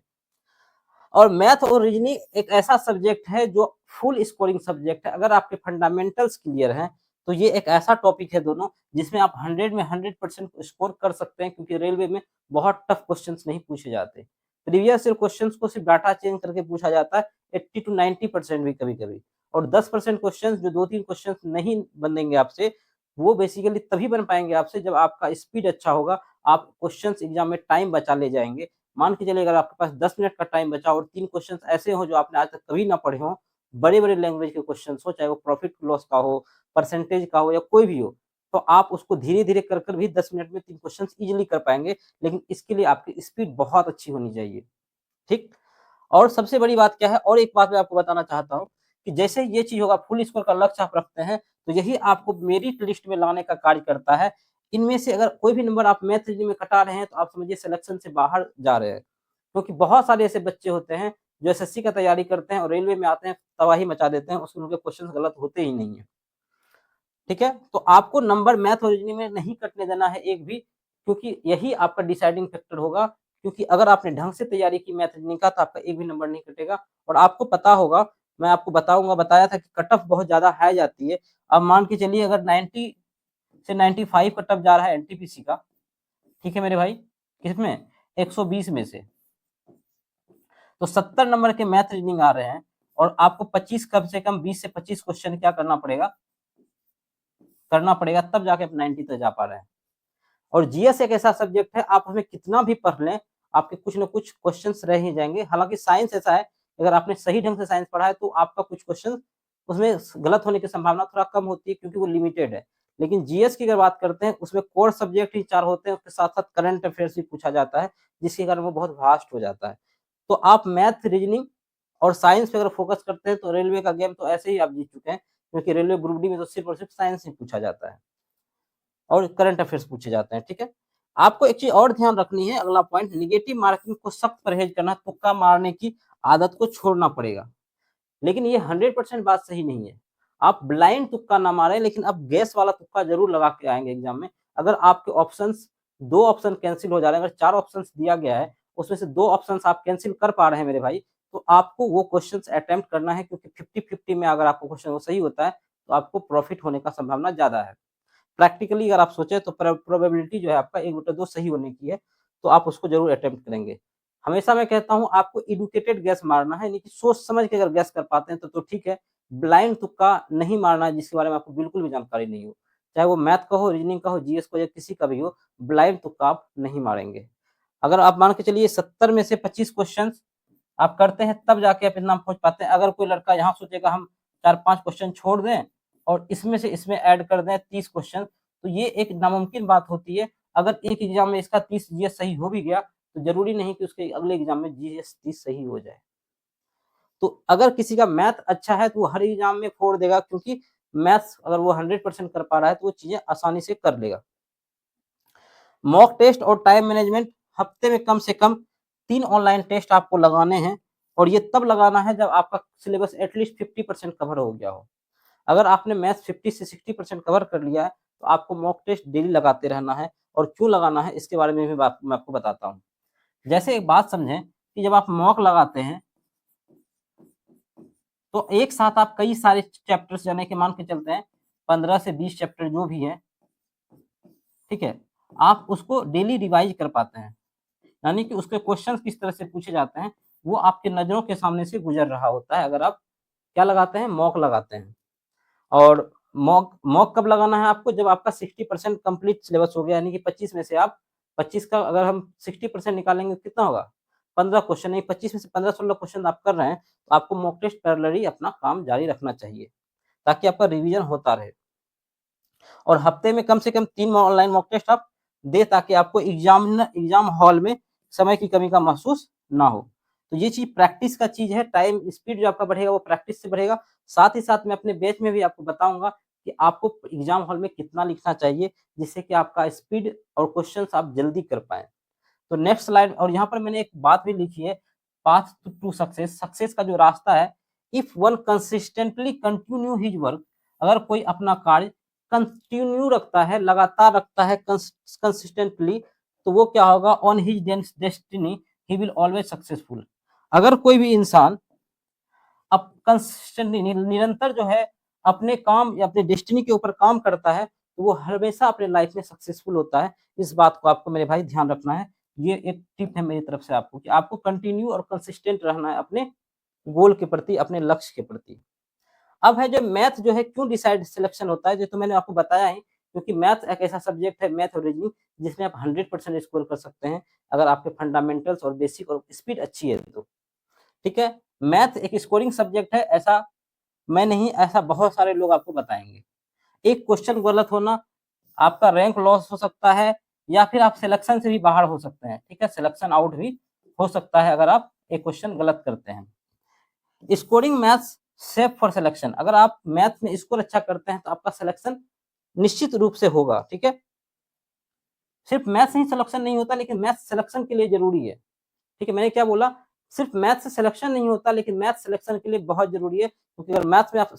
और मैथ और रीजनिंग एक ऐसा सब्जेक्ट है जो फुल स्कोरिंग सब्जेक्ट है। अगर आपके फंडामेंटल्स क्लियर हैं, तो ये एक ऐसा टॉपिक है दोनों जिसमें आप 100 में 100% स्कोर कर सकते हैं क्योंकि रेलवे में बहुत टफ क्वेश्चन्स नहीं पूछे जाते। प्रीवियस ईयर क्वेश्चन्स को सिर्फ डाटा चेंज करके पूछा जाता है 80 टू 90% भी कभी-कभी और 10% क्वेश्चन्स जो 2-3 क्वेश्चन्स नहीं बनेंगे आपसे, वो बेसिकली तभी बन पाएंगे आपसे जब आपका स्पीड अच्छा होगा, आप क्वेश्चंस एग्जाम में टाइम बचा ले जाएंगे। मान के चलिए अगर आपके पास 10 मिनट का टाइम बचा और 3 क्वेश्चंस ऐसे हो जो आपने आज तक कभी ना पढ़े हों, बड़े-बड़े लैंग्वेज के क्वेश्चंस हो, चाहे वो प्रॉफिट लॉस का हो, परसेंटेज का हो या कोई भी हो, तो आप उसको धीरे-धीरे कर भी 10 मिनट में 3 क्वेश्चंस ईज़िली कर पाएँगे, लेकिन इसके लिए आपकी स्पीड बहुत अच्छी होनी चाहिए, ठीक? और सबसे बड़ी बात क्या है और एक बात मैं आपको बताना चाहता हूँ कि जैसे ये चीज़ होगा फुल स्कोर का लक्ष्य आप रखते हैं, तो यही आपको मेरिट लिस्ट में लाने का कार्य करता है। इनमें से अगर कोई भी नंबर आप मैथ रीजनिंग में कटा रहे हैं, तो आप समझिए सिलेक्शन से बाहर जा रहे हैं। क्योंकि बहुत सारे ऐसे बच्चे होते हैं, जो एसएससी का तैयारी करते हैं और रेलवे में आते हैं, तबाही मचा देते हैं, उसमें उनके क्वेश्चन गलत होते ही नहीं है। ठीक है? तो आपको नंबर मैथ और रीजनिंग में नहीं कटने देना है एक भी, क्योंकि यही आपका डिसाइडिंग फैक्टर होगा, क्योंकि अगर आपने ढंग से तैयारी की मैथ रीजनिंग का तो आपका एक भी नंबर नहीं कटेगा और आपको पता होगा, मैं आपको बताया था कि कट ऑफ बहुत ज़्यादा हाई जाती है। अब मान के चलिए अगर 90 से 95 कट ऑफ जा रहा है एनटीपीसी का, ठीक है मेरे भाई? किसमें? 120 में से। तो 70 नंबर के मैथ रीजनिंग आ रहे हैं और आपको 25 कम से कम 20 से 25 क्वेश्चन क्या करना पड़ेगा तब जाके आप 90 तक जा पा रहे हैं। और जीएस एक ऐसा सब्जेक्ट है, आप उसमें कितना भी पढ़ लें, आपके कुछ न कुछ क्वेश्चंस रह ही जाएँगे। हालाँकि साइंस ऐसा है, अगर आपने सही ढंग से साइंस पढ़ा है, तो आपका कुछ क्वेश्चन उसमें गलत होने की संभावना थोड़ा कम होती है क्योंकि वो लिमिटेड है। लेकिन जीएस की अगर बात करते हैं, उसमें कोर सब्जेक्ट ही 4 होते हैं, उसके साथ-साथ करंट अफेयर्स भी पूछा जाता है, जिसके कारण वो बहुत वास्ट हो जाता है। तो आप मैथ, रीजनिंग और साइंस पे अगर फोकस करते हैं, तो रेलवे का गेम तो ऐसे ही आप जीत चुके हैं, क्योंकि रेलवे ग्रुप डी में तो सिर्फ और सिर्फ साइंस ही पूछा जाता है। और करंट अफेयर्स पूछे जाते हैं, ठीक है? आपको एक चीज़ और ध्यान रखनी है, अगला पॉइंट नेगेटिव मार्किंग को सख्त परहेज़ करना, तुक्का मारने की आदत को छोड़ना पड़ेगा। लेकिन ये 100% बात सही नहीं है। आप ब्लाइंड तुक्का ना मारें, लेकिन आप गेस वाला तुक्का ज़रूर लगा के आएँगे एग्ज़ाम में। अगर आपके ऑप्शंस 2 ऑप्शन कैंसल हो जा रहे हैं, अगर 4 ऑप्शंस दिया गया है, उसमें से 2 ऑप्शंस आप कैंसल कर पा रहे हैं मेरे भाई, तो आपको वो क्वेश्चन्स अटेम्प्ट करना है क्योंकि 50-50 में अगर आपको क्वेश्चन वो सही होता है, तो आपको प्रॉफिट होने का संभावना ज़्यादा है। प्रैक्टिकली अगर आप सोचें तो प्रोबेबिलिटी जो है आपका 1/2 सही होने की है, तो आप उसको ज़रूर अटेम्प्ट करेंगे। हमेशा मैं कहता हूँ आपको एडुकेटेड गैस मारना है, यानी कि सोच समझ के अगर गैस कर पाते हैं तो ठीक है। ब्लाइंड तुक्का नहीं मारना है जिसके बारे में आपको बिल्कुल भी जानकारी नहीं हो। चाहे वो मैथ का हो, रीजनिंग का हो, जीएस का हो या किसी का भी हो, ब्लाइंड तुक्का आप नहीं मारेंगे। अगर आप मान के चलिए 70 में से 25 क्वेश्चन्स आप करते हैं तब जाके आप इतना पहुँच पाते हैं। अगर कोई लड़का यहाँ सोचेगा हम 4-5 क्वेश्चन छोड़ दें और इसमें से इसमें ऐड कर दें 30 क्वेश्चन, तो ये एक नामुमकिन बात होती है। अगर एक एग्ज़ाम में इसका 30 जीएस सही हो भी गया, तो ज़रूरी नहीं कि उसके अगले एग्ज़ाम में जीएस 30 सही हो जाए। तो अगर किसी का मैथ अच्छा है तो वो हर एग्ज़ाम में फोड़ देगा, क्योंकि मैथ्स अगर वो 100% कर पा रहा है तो वो चीज़ें आसानी से कर लेगा। मॉक टेस्ट और टाइम मैनेजमेंट, हफ्ते में कम से कम 3 ऑनलाइन टेस्ट आपको लगाने हैं और ये तब लगाना है जब आपका सिलेबस एटलीस्ट 50% कवर हो गया हो। अगर आपने मैथ्स 50 से 60% कवर कर लिया है, तो आपको मॉक टेस्ट डेली लगाते रहना है और क्यों लगाना है इसके बारे में भी बात मैं आपको बताता हूँ। जैसे एक बात समझें कि जब आप मॉक लगाते हैं, तो एक साथ आप कई सारे चैप्टर्स यानी कि मान के चलते हैं 15 से 20 चैप्टर जो भी हैं, ठीक है? आप उसको डेली रिवाइज़ कर पाते हैं। यानी कि उसके क्वेश्चंस किस तरह से पूछे जाते हैं, वो आपकी नज़रों के सामने से गुज़र रहा होता है अगर आप क्या लगाते हैं, मॉक लगाते हैं। और मॉक मॉक कब लगाना है आपको, जब आपका 60% कंप्लीट सिलेबस हो गया, यानी कि 25 में से आप 25 का अगर हम 60% निकालेंगे तो कितना होगा? 15 क्वेश्चन, नहीं 25 में से 15-16 क्वेश्चन आप कर रहे हैं, तो आपको मॉक टेस्ट पैरेलली अपना काम जारी रखना चाहिए, ताकि आपका रिवीजन होता रहे। और हफ्ते में कम से कम 3 ऑनलाइन मॉक टेस्ट आप दें, ताकि आपको एग्ज़ाम हॉल में समय की कमी का महसूस ना हो। तो ये चीज़ प्रैक्टिस का चीज़ है, टाइम स्पीड जो आपका बढ़ेगा वो प्रैक्टिस से बढ़ेगा। साथ ही साथ मैं अपने बैच में भी आपको बताऊँगा कि आपको एग्ज़ाम हॉल में कितना लिखना चाहिए, जिससे कि आपका स्पीड और क्वेश्चन्स आप जल्दी कर पाएँ। तो नेक्स्ट स्लाइड, और यहाँ पर मैंने एक बात भी लिखी है, पाथ टू सक्सेस, सक्सेस का जो रास्ता है, if one consistently continue his work, अगर कोई अपना कार्य कंटिन्यू रखता है, लगातार रखता है कंसिस्टेंटली, तो वो क्या होगा, on his destiny he will always successful. अगर कोई भी इंसान अब कंसिस्टेंटली निरंतर जो है अपने काम या अपने डेस्टिनी के ऊपर काम करता है, तो वो हमेशा अपने लाइफ में सक्सेसफुल होता है। इस बात को आपको मेरे भाई ध्यान रखना है। ये एक टिप है मेरी तरफ से आपको कि आपको कंटिन्यू और कंसिस्टेंट रहना है अपने गोल के प्रति, अपने लक्ष्य के प्रति। अब है जो मैथ जो है क्यों डिसाइड सिलेक्शन होता है, जो तो मैंने आपको बताया ही क्योंकि मैथ एक ऐसा सब्जेक्ट है, मैथ और रीजनिंग, जिसमें आप 100% स्कोर कर सकते हैं अगर आपके फंडामेंटल्स और बेसिक और स्पीड अच्छी है तो। ठीक है? मैथ एक स्कोरिंग सब्जेक्ट है, ऐसा मैं नहीं, ऐसा बहुत सारे लोग आपको बताएँगे। एक क्वेश्चन गलत होना, आपका रैंक लॉस हो सकता है या फिर आप सिलेक्शन से भी बाहर हो सकते हैं। ठीक है? सिलेक्शन आउट भी हो सकता है अगर आप एक क्वेश्चन गलत करते हैं। Scoring maths safe for selection, अगर आप मैथ में स्कोर अच्छा करते हैं तो आपका सिलेक्शन निश्चित रूप से होगा। ठीक है? सिर्फ मैथ से ही सिलेक्शन नहीं होता, लेकिन मैथ सिलेक्शन के लिए ज़रूरी है। ठीक है? मैंने क्या बोला? सिर्फ मैथ से सिलेक्शन नहीं होता, लेकिन मैथ सिलेक्शन के लिए बहुत ज़रूरी है, क्योंकि अगर मैथ में आप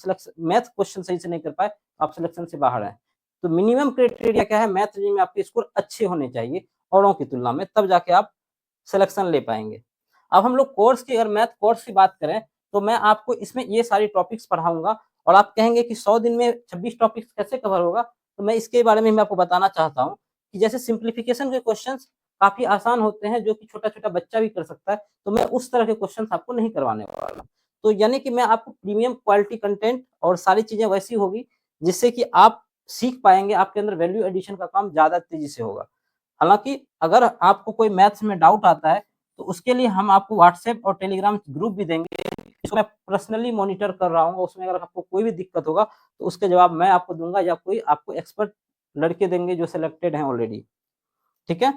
मैथ क्वेश्चन सही से नहीं कर पाए, आप सिलेक्शन से बाहर हैं। तो मिनिमम क्राइटेरिया क्या है? मैथ रीजनिंग में आपके स्कोर अच्छे होने चाहिए औरों की तुलना में, तब जाके आप सिलेक्शन ले पाएँगे। अब हम लोग कोर्स की, अगर मैथ कोर्स की बात करें, तो मैं आपको इसमें ये सारी टॉपिक्स पढ़ाऊँगा और आप कहेंगे कि 100 दिन में 26 टॉपिक्स कैसे कवर होगा? तो मैं इसके बारे में मैं आपको बताना चाहता हूँ कि जैसे सिम्प्लिफिकेशन के क्वेश्चंस काफ़ी आसान होते हैं, जो कि छोटा-छोटा बच्चा भी कर सकता है, तो मैं उस तरह के क्वेश्चंस आपको नहीं करवाने वाला। तो यानी कि मैं आपको प्रीमियम क्वालिटी कंटेंट और सारी चीज़ें वैसी होगी, जिससे कि आप सीख पाएँगे, आपके अंदर वैल्यू एडिशन का काम ज़्यादा तेज़ी से होगा। हालाँकि अगर आपको कोई मैथ्स में डाउट आता है, तो उसके लिए हम आपको व्हाट्सएप और टेलीग्राम ग्रुप भी देंगे, जिसको मैं पर्सनली मॉनिटर कर रहा हूँ। उसमें अगर आपको कोई भी दिक्कत होगा, तो उसके जवाब मैं आपको दूँगा या कोई आपको एक्सपर्ट लड़के देंगे जो सिलेक्टेड हैं ऑलरेडी। ठीक है?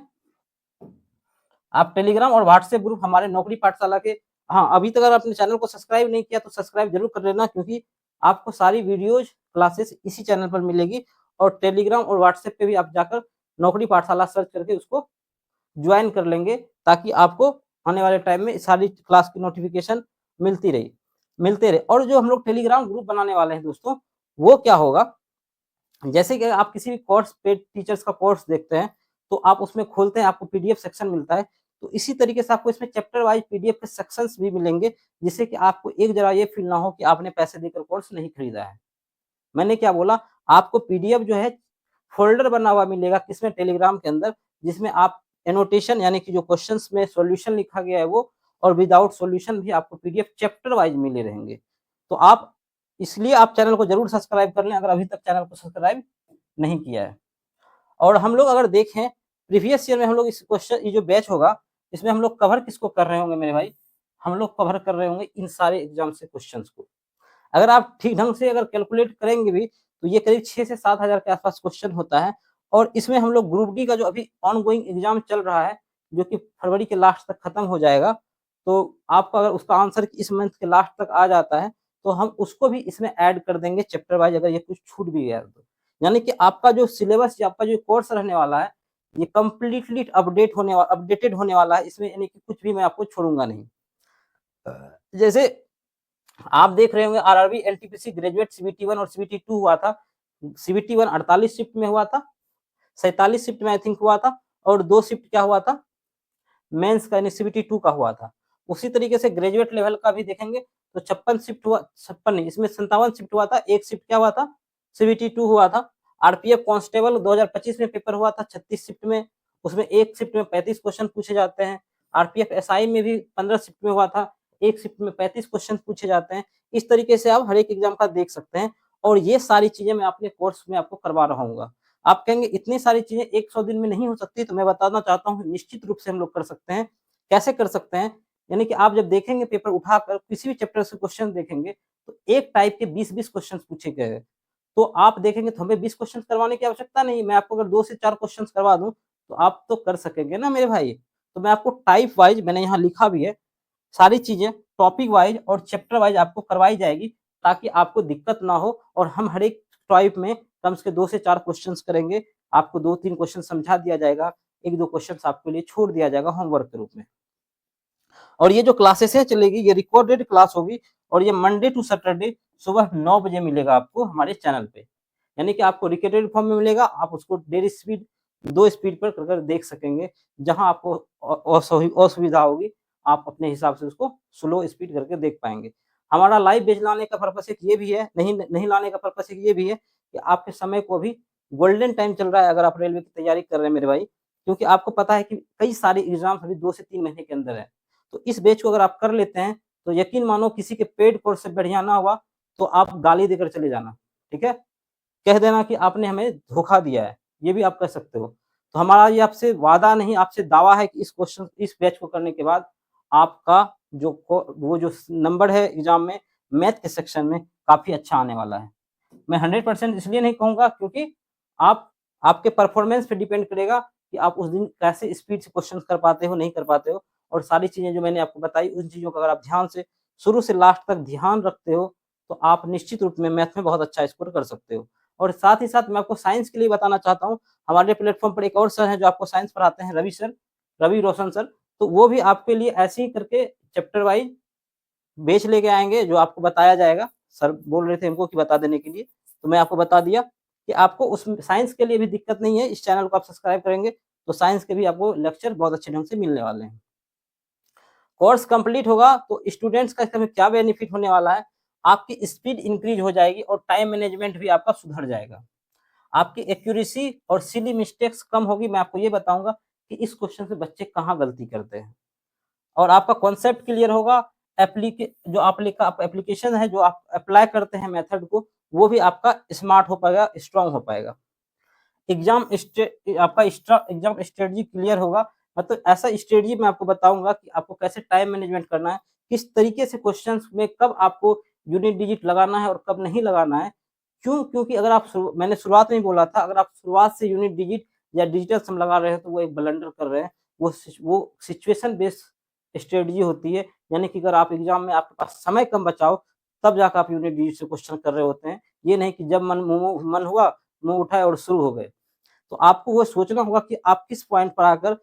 आप टेलीग्राम और व्हाट्सएप ग्रुप हमारे नौकरी पाठशाला के, हाँ, अभी तक अगर आपने चैनल को सब्सक्राइब नहीं किया तो सब्सक्राइब ज़रूर कर लेना, क्योंकि आपको सारी वीडियोज़, क्लासेस इसी चैनल पर मिलेगी और टेलीग्राम और व्हाट्सएप पे भी आप जाकर नौकरी पाठशाला सर्च करके उसको जॉइन कर लेंगे, ताकि आपको आने वाले टाइम में सारी क्लास की नोटिफ़िकेशन मिलते रहे। और जो हम लोग टेलीग्राम ग्रुप बनाने वाले हैं दोस्तों, वो क्या होगा, जैसे कि आप किसी भी कोर्स पे टीचर्स का कोर्स देखते हैं, तो आप उसमें खोलते हैं, आपको पीडीएफ सेक्शन मिलता है। तो इसी तरीके से आपको इसमें चैप्टर वाइज़ पीडीएफ के सेक्शंस भी मिलेंगे, जिससे कि आपको एक जरा ये फ़ील ना हो कि आपने पैसे देकर कोर्स नहीं खरीदा है। मैंने क्या बोला, आपको पीडीएफ जो है फ़ोल्डर बना हुआ मिलेगा किसमें, टेलीग्राम के अंदर, जिसमें आप एनोटेशन यानी कि जो क्वेश्चंस में सॉल्यूशन लिखा गया है वो, और विदाउट सॉल्यूशन भी आपको पीडीएफ चैप्टर वाइज़ मिले रहेंगे। तो आप, इसलिए आप चैनल को ज़रूर सब्सक्राइब कर लें, अगर अभी तक चैनल को सब्सक्राइब नहीं किया है। और हम लोग अगर देखें, प्रीवियस ईयर में हम लोग इस क्वेश्चन, ये जो बैच होगा, इसमें हम लोग कवर किसको कर रहे होंगे मेरे भाई? हम लोग कवर कर रहे होंगे इन सारे एग्ज़ाम से क्वेश्चन्स को। अगर आप ठीक ढंग से अगर कैलकुलेट करेंगे भी, तो ये करीब 6 से 7 हज़ार के आस-पास क्वेश्चन होता है, और इसमें हम लोग ग्रुप डी का जो अभी ऑनगोइंग एग्ज़ाम चल रहा है, जो कि फरवरी के लास्ट तक खत्म हो जाएगा, तो आपका अगर उसका आंसर इस मंथ के लास्ट तक आ जाता है, तो हम उसको भी इसमें ऐड कर देंगे चैप्टर वाइज़, अगर ये कुछ छूट भी गया तो। यानी कि आपका जो सिलेबस या आपका जो कोर्स रहने वाला है, ये कंप्लीटली अपडेटेड होने वाला है, इसमें यानी कि कुछ भी मैं आपको छोड़ूँगा नहीं। जैसे आप देख रहे होंगे, आरआरबी, एनटीपीसी ग्रेजुएट सीबीटी 1 और सीबीटी 2 हुआ था। सीबीटी 1 48 शिफ्ट में हुआ था, 47 शिफ्ट में आई थिंक हुआ था, और 2 शिफ्ट क्या हुआ था, मेंस का यानी सीबीटी 2 का हुआ था। उसी तरीके से ग्रेजुएट लेवल का भी देखेंगे तो 56 शिफ्ट हुआ, 56 नहीं, इसमें 57 शिफ्ट हुआ था, 1 शिफ्ट क्या हुआ था, सीबीटी 2 हुआ था। आरपीएफ कांस्टेबल 2025 में पेपर हुआ था 36 शिफ्ट में, उसमें 1 शिफ्ट में 35 क्वेश्चन पूछे जाते हैं। आरपीएफ एसआई में भी 15 शिफ्ट में हुआ था, 1 शिफ्ट में 35 क्वेश्चन पूछे जाते हैं। इस तरीके से आप हर एक एग्जाम का देख सकते हैं, और ये सारी चीज़ें मैं अपने कोर्स में आपको करवा रहा हूँगा। आप कहेंगे इतनी सारी चीज़ें 100 दिन में नहीं हो सकती, तो मैं बताना चाहता हूँ निश्चित रूप से हम लोग कर सकते हैं। कैसे कर सकते हैं? यानी कि आप जब देखेंगे पेपर उठाकर किसी भी चैप्टर से क्वेश्चन देखेंगे, तो एक टाइप के 20-20 क्वेश्चन पूछे गए हैं। तो आप देखेंगे तो हमें 20 क्वेश्चन करवाने की आवश्यकता नहीं है। मैं आपको अगर 2 से 4 क्वेश्चन करवा दूँ, तो आप तो कर सकेंगे ना मेरे भाई। तो मैं आपको टाइप वाइज़, मैंने यहाँ लिखा भी है, सारी चीज़ें टॉपिक वाइज़ और चैप्टर वाइज़ आपको करवाई जाएगी, ताकि आपको दिक्कत ना हो, और हम हर एक टाइप में कम से कम 2 से 4 क्वेश्चन्स करेंगे। आपको 2-3 क्वेश्चन समझा दिया जाएगा, 1-2 क्वेश्चन्स आपके लिए छोड़ दिया जाएगा होमवर्क के रूप में। और ये जो क्लासेस है चलेगी, ये रिकॉर्डेड क्लास होगी, और ये मंडे टू सैटरडे सुबह 9 बजे मिलेगा आपको हमारे चैनल पे। यानी कि आपको रिकॉर्डेड फॉर्म में मिलेगा, आप उसको डेढ़ स्पीड, 2 स्पीड पर कर देख सकेंगे। जहाँ आपको असुविधा होगी, आप अपने हिसाब से उसको स्लो स्पीड करके देख पाएँगे। हमारा लाइव बैच लाने का पर्पस एक ये भी है, नहीं लाने का पर्पस एक ये भी है कि आपके समय को अभी गोल्डन टाइम चल रहा है, अगर आप रेलवे की तैयारी कर रहे हैं मेरे भाई, क्योंकि आपको पता है कि कई सारे एग्ज़ाम्स अभी 2 से 3 महीने के अंदर है। तो इस बैच को अगर आप कर लेते हैं, तो यकीन मानो किसी के पेड कोर्स से बढ़िया ना हुआ, तो आप गाली देकर चले जाना, ठीक है? कह देना कि आपने हमें धोखा दिया है, ये भी आप कह सकते हो। तो हमारा ये आपसे वादा नहीं, आपसे दावा है कि इस बैच को करने के बाद आपका वो जो नंबर है एग्ज़ाम में मैथ के सेक्शन में काफ़ी अच्छा आने वाला है। मैं 100% इसलिए नहीं कहूँगा क्योंकि आप आपके परफ़ॉर्मेंस पे डिपेंड करेगा कि आप उस दिन कैसे स्पीड से क्वेश्चन कर पाते हो, नहीं कर पाते हो, और सारी चीज़ें जो मैंने आपको बताई, उन चीज़ों का अगर आप ध्यान से शुरू से लास्ट तक ध्यान रखते हो, तो आप निश्चित रूप में मैथ में बहुत अच्छा स्कोर कर सकते हो। और साथ ही साथ मैं आपको साइंस के लिए बताना चाहता हूँ, हमारे प्लेटफ़ॉर्म पर एक और सर हैं जो आपको साइंस पढ़ाते हैं, रवि सर, रवि रोशन सर, तो वो भी आपके लिए ऐसे ही करके चैप्टर वाइज़ बेच लेके आएँगे जो आपको बताया जाएगा। सर बोल रहे थे हमको कि बता देने के लिए, तो मैं आपको बता दिया कि आपको उसमें साइंस के लिए भी दिक्कत नहीं है, इस चैनल को आप सब्सक्राइब करेंगे, तो साइंस के भी आपको लेक्चर बहुत अच्छे ढंग से मिलने वाले हैं। कोर्स कंप्लीट होगा तो स्टूडेंट्स का इसमें क्या बेनिफिट होने वाला है, आपकी स्पीड इंक्रीज़ हो जाएगी और टाइम मैनेजमेंट भी आपका सुधर जाएगा। आपकी एक्यूरेसी और सिली मिस्टेक्स कम होगी, मैं आपको ये बताऊँगा कि इस क्वेश्चन से बच्चे कहाँ गलती करते हैं। और आपका कॉन्सेप्ट क्लियर होगा, जो आप एप्लीकेशन है, जो आप अप्लाई करते हैं मेथड को, वो भी आपका स्मार्ट हो पाएगा, स्ट्रॉन्ग हो पाएगा। एग्ज़ाम स्ट्रेटजी क्लियर होगा, मतलब ऐसा स्ट्रेटजी मैं आपको बताऊँगा कि आपको कैसे टाइम मैनेजमेंट करना है, किस तरीके से क्वेश्चंस में कब आपको यूनिट डिजिट लगाना है और कब नहीं लगाना है। क्यों? क्योंकि अगर आप मैंने शुरुआत में ही बोला था, अगर आप शुरुआत से यूनिट डिजिट या डिजिटल सम लगा रहे हो तो वो एक ब्लंडर कर रहे हैं। वो सिचुएशन बेस्ड स्ट्रेटजी होती है, यानी कि अगर आप एग्ज़ाम में आपके पास समय कम बचा हो, तब जाकर आप यूनिट डिजिट से क्वेश्चन कर रहे होते हैं। ये नहीं कि जब मन हुआ, मुँह उठाए और शुरू हो गए। तो आपको वो सोचना होगा कि आप किस पॉइंट पर आकर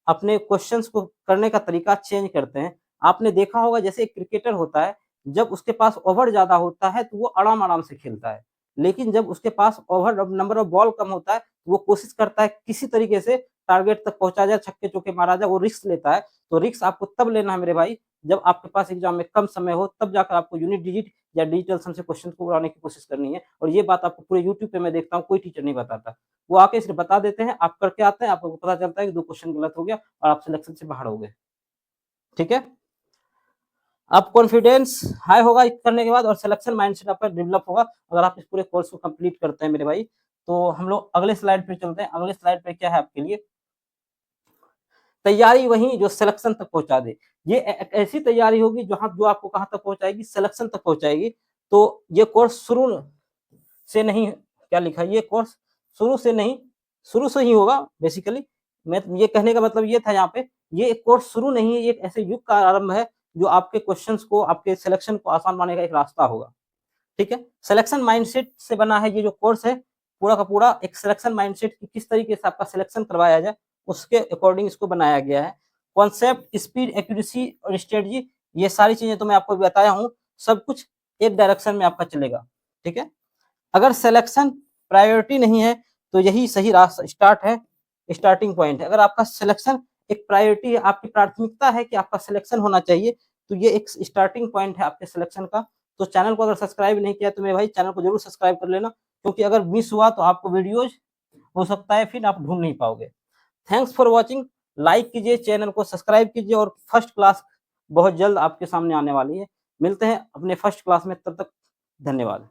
अपने क्वेश्चंस को करने का तरीका चेंज करते हैं। आपने देखा होगा जैसे एक क्रिकेटर होता है, जब उसके पास ओवर ज़्यादा होता है तो वो आराम-आराम से खेलता है। लेकिन जब उसके पास नंबर ऑफ बॉल कम होता है, तो वो कोशिश करता है किसी तरीके से टारगेट तक पहुँचा जाए, छक्के-चौके मारा जाए, वो रिस्क लेता है। तो रिस्क आपको तब लेना है मेरे भाई, जब आपके पास एग्ज़ाम में कम समय हो, तब जाकर आपको यूनिट डिजिट या डिजिटल सम से क्वेश्चन को उड़ाने की कोशिश करनी है। और ये बात आपको पूरे यूट्यूब पे मैं देखता हूँ, कोई टीचर नहीं बताता। वो आके सिर्फ बता देते हैं, आप करके आते हैं, आपको पता चलता है कि 2 क्वेश्चन गलत हो गया और आप सिलेक्शन से बाहर हो गए। ठीक है? अब कॉन्फिडेंस हाई होगा करने के बाद और सिलेक्शन माइंडसेट आपका डेवलप होगा, अगर आप इस पूरे कोर्स को कंप्लीट करते हैं मेरे भाई। तो हम लोग अगले स्लाइड पे चलते हैं। अगले स्लाइड पे क्या है आपके लिए, तैयारी वही जो सिलेक्शन तक पहुँचा दे। ये एक ऐसी तैयारी होगी जो आपको कहाँ तक पहुँचाएगी, सिलेक्शन तक पहुँचाएगी। तो ये कोर्स शुरू से नहीं, क्या लिखा है, ये कोर्स शुरू से नहीं, शुरू से ही होगा बेसिकली। मैं ये कहने का मतलब ये था यहाँ पे, ये एक कोर्स शुरू नहीं है, ये एक ऐसे युग का आरंभ है जो आपके क्वेश्चंस को, आपके सिलेक्शन को आसान बनाने का एक रास्ता होगा। ठीक है? सिलेक्शन माइंडसेट से बना है ये जो कोर्स है, पूरा का पूरा एक सिलेक्शन माइंडसेट कि किस तरीके से आपका सिलेक्शन करवाया जाए, उसके अकॉर्डिंग इसको बनाया गया है। कॉन्सेप्ट, स्पीड, एक्यूरेसी और स्ट्रेटजी, ये सारी चीज़ें तो मैं आपको बताया हूँ, सब कुछ एक डायरेक्शन में आपका चलेगा। ठीक है? अगर सिलेक्शन प्रायोरिटी नहीं है, तो यही सही रास्ता स्टार्टिंग पॉइंट है। अगर आपका सिलेक्शन एक प्रायोरिटी है, आपकी प्राथमिकता है कि आपका सिलेक्शन होना चाहिए, तो ये एक स्टार्टिंग पॉइंट है आपके सिलेक्शन का। तो चैनल को अगर सब्सक्राइब नहीं किया तो मेरे भाई चैनल को ज़रूर सब्सक्राइब कर लेना, क्योंकि अगर मिस हुआ तो आपको वीडियोज़ हो सकता है फिर आप ढूँढ नहीं पाओगे। थैंक्स फॉर वॉचिंग, लाइक कीजिए, चैनल को सब्सक्राइब कीजिए और फर्स्ट क्लास बहुत जल्द आपके सामने आने वाली है। मिलते हैं अपने फर्स्ट क्लास में, तब तक धन्यवाद।